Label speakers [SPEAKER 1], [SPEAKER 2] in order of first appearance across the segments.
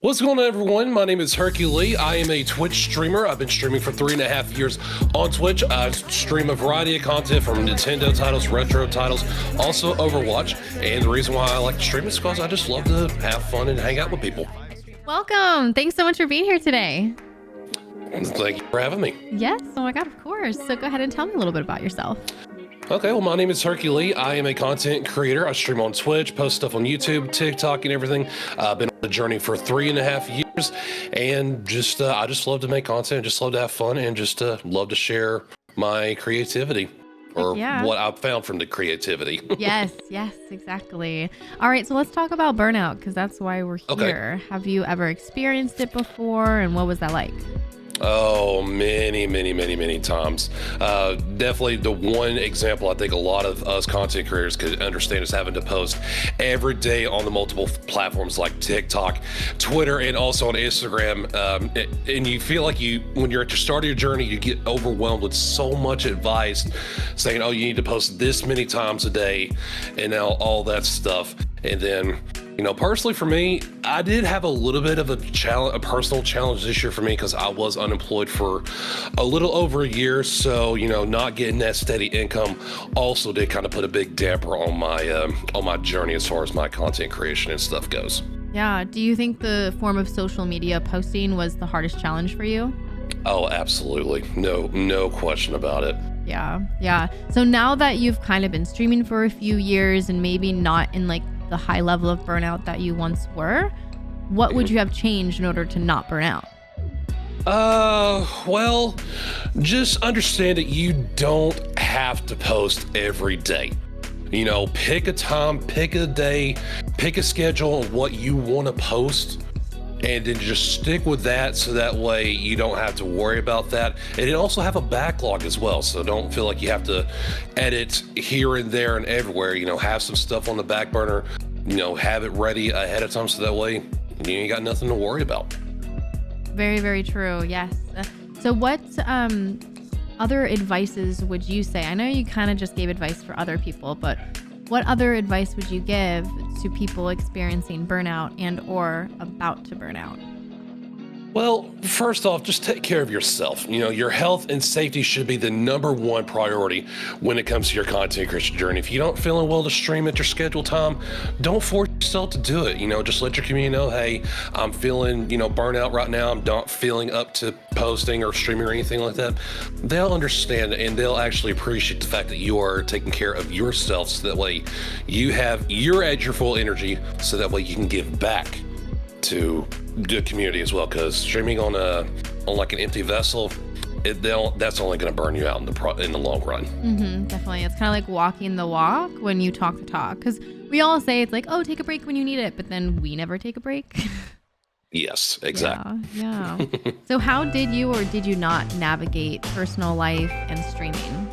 [SPEAKER 1] What's going on, everyone? My name is Hercule. I am a Twitch streamer. I've been streaming for 3.5 years on Twitch. I stream a variety of content from Nintendo titles, retro titles, also Overwatch. And the reason why I like to stream is because I just love to have fun and hang out with people.
[SPEAKER 2] Welcome. Thanks so much for being here today.
[SPEAKER 1] Thank you for having me.
[SPEAKER 2] Yes. Oh my God, of course. So go ahead and tell me a little bit about yourself.
[SPEAKER 1] Okay, well, my name is Hercule. I am a content creator. I stream on Twitch, post stuff on YouTube, TikTok, and everything. I've been on the journey for 3.5 years, and I just love to make content, just love to have fun, and just love to share my creativity, or what I've found from the creativity. Yes,
[SPEAKER 2] exactly. All right, so let's talk about burnout, because that's why we're here. Okay. Have you ever experienced it before, and what was that like?
[SPEAKER 1] Oh, many times. Definitely the one example I think a lot of us content creators could understand is having to post every day on the multiple platforms like TikTok, Twitter, and also on Instagram. And you feel like when you're at the start of your journey, you get overwhelmed with so much advice saying, oh, you need to post this many times a day and now all that stuff. And then, personally for me, I did have a little bit of a personal challenge this year for me because I was unemployed for a little over a year. So, not getting that steady income also did kind of put a big damper on my journey as far as my content creation and stuff goes.
[SPEAKER 2] Yeah. Do you think the form of social media posting was the hardest challenge for you?
[SPEAKER 1] Oh, absolutely. No question about it.
[SPEAKER 2] Yeah. So now that you've kind of been streaming for a few years and maybe not in the high level of burnout that you once were, what would you have changed in order to not burn out?
[SPEAKER 1] Well, just understand that you don't have to post every day. Pick a time, pick a day, pick a schedule of what you want to post, and then just stick with that so that way you don't have to worry about that. And then also have a backlog as well, so don't feel like you have to edit here and there and everywhere. Have some stuff on the back burner, have it ready ahead of time so that way you ain't got nothing to worry about.
[SPEAKER 2] Very, very true. Yes. So what other advices would you say? I know you kind of just gave advice for other people, but what other advice would you give to people experiencing burnout and or about to burn out?
[SPEAKER 1] Well, first off, just take care of yourself. Your health and safety should be the #1 priority when it comes to your content creation journey. If you don't feeling well to stream at your scheduled time, don't force yourself to do it. Just let your community know, hey, I'm feeling, burnout right now. I'm not feeling up to posting or streaming or anything like that. They'll understand and they'll actually appreciate the fact that you are taking care of yourself so that way you're at your full energy so that way you can give back to the community as well, because streaming on like an empty vessel, that's only going to burn you out in the long run.
[SPEAKER 2] Definitely. It's kind of like walking the walk when you talk the talk, because we all say it's like, oh, take a break when you need it, but then we never take a break.
[SPEAKER 1] Yes, exactly.
[SPEAKER 2] Yeah. So how did you or did you not navigate personal life and streaming?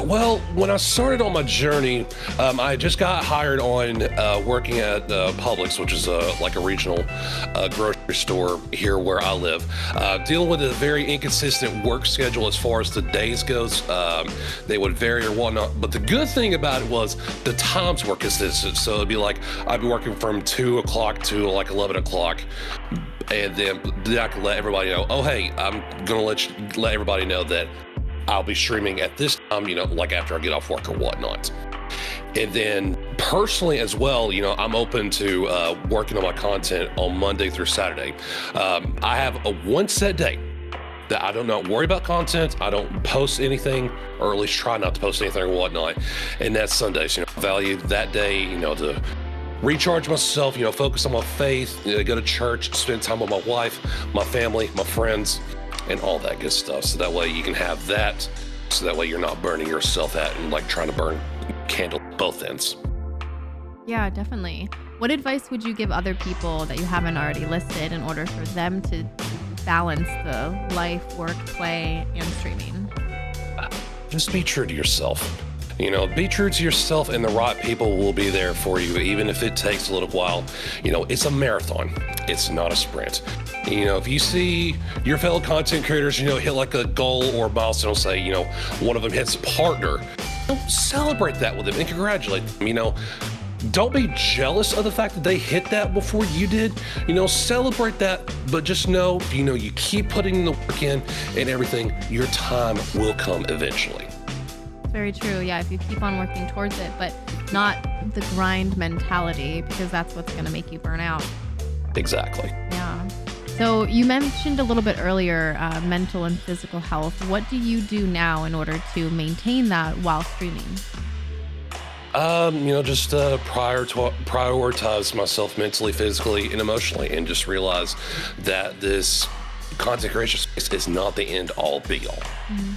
[SPEAKER 1] Well, when I started on my journey, I just got hired on working at Publix, which is like a regional grocery store here where I live. Dealing with a very inconsistent work schedule as far as the days goes. They would vary or whatnot. But the good thing about it was the times were consistent. So it'd be like I'd be working from 2 o'clock to like 11 o'clock. And then I could let everybody know, oh, hey, I'm going to let everybody know that I'll be streaming at this time, like after I get off work or whatnot. And then personally as well, I'm open to working on my content on Monday through Saturday. I have a one set day that I do not worry about content. I don't post anything, or at least try not to post anything or whatnot. And that's Sundays. I value that day, to recharge myself, focus on my faith, go to church, spend time with my wife, my family, my friends, and all that good stuff. So that way you can have that, so that way you're not burning yourself out and like trying to burn candle both ends.
[SPEAKER 2] Yeah, definitely. What advice would you give other people that you haven't already listed in order for them to balance the life, work, play, and streaming?
[SPEAKER 1] Just be true to yourself. Be true to yourself, and the right people will be there for you, even if it takes a little while. It's a marathon. It's not a sprint. If you see your fellow content creators, hit like a goal or a milestone, say, one of them hits partner, celebrate that with them and congratulate them. Don't be jealous of the fact that they hit that before you did. Celebrate that, but just know, you keep putting the work in and everything, your time will come eventually.
[SPEAKER 2] Very true. Yeah, if you keep on working towards it, but not the grind mentality, because that's what's going to make you burn out.
[SPEAKER 1] Exactly.
[SPEAKER 2] Yeah. So you mentioned a little bit earlier mental and physical health. What do you do now in order to maintain that while streaming?
[SPEAKER 1] Just prioritize myself mentally, physically, and emotionally, and just realize that this content creation space is not the end all be all.
[SPEAKER 2] Mm-hmm.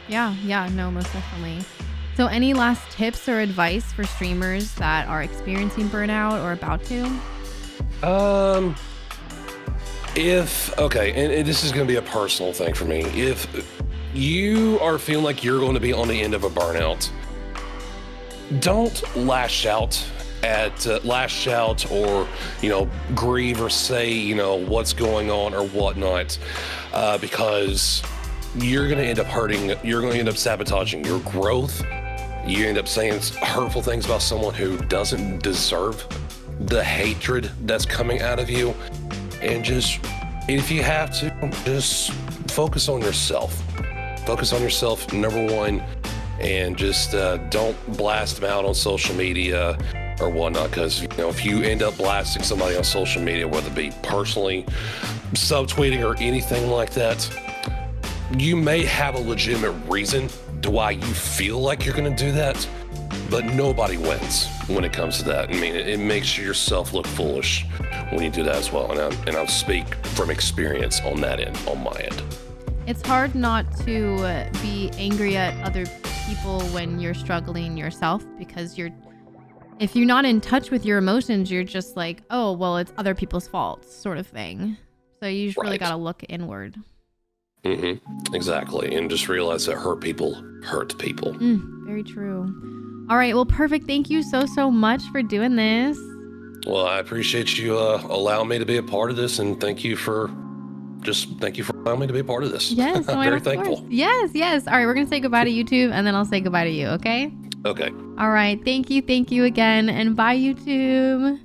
[SPEAKER 2] Yeah, no, most definitely. So any last tips or advice for streamers that are experiencing burnout or about to?
[SPEAKER 1] And this is going to be a personal thing for me. If you are feeling like you're going to be on the end of a burnout, don't lash out or, grieve or say, what's going on or whatnot, because you're going to end up hurting, you're going to end up sabotaging your growth. You end up saying hurtful things about someone who doesn't deserve the hatred that's coming out of you. And if you have to, just focus on yourself. Focus on yourself, number one, and just don't blast them out on social media or whatnot, because if you end up blasting somebody on social media, whether it be personally, subtweeting, or anything like that, you may have a legitimate reason to why you feel like you're going to do that, but nobody wins when it comes to that. I mean, it makes yourself look foolish when you do that as well, and I'll speak from experience on that end, on my end.
[SPEAKER 2] It's hard not to be angry at other people when you're struggling yourself, because if you're not in touch with your emotions, you're just like, oh, well, it's other people's fault sort of thing. So you just really got to look inward.
[SPEAKER 1] Mm-hmm. Exactly. And just realize that hurt people hurt people.
[SPEAKER 2] Very true. All right. Well, perfect. Thank you so much for doing this.
[SPEAKER 1] Well, I appreciate you allowing me to be a part of this, and thank you for allowing me to be a part of this.
[SPEAKER 2] Yes.
[SPEAKER 1] I'm very thankful.
[SPEAKER 2] Yes. All right. We're going to say goodbye to YouTube, and then I'll say goodbye to you. Okay.
[SPEAKER 1] Okay.
[SPEAKER 2] All right. Thank you again. And bye, YouTube.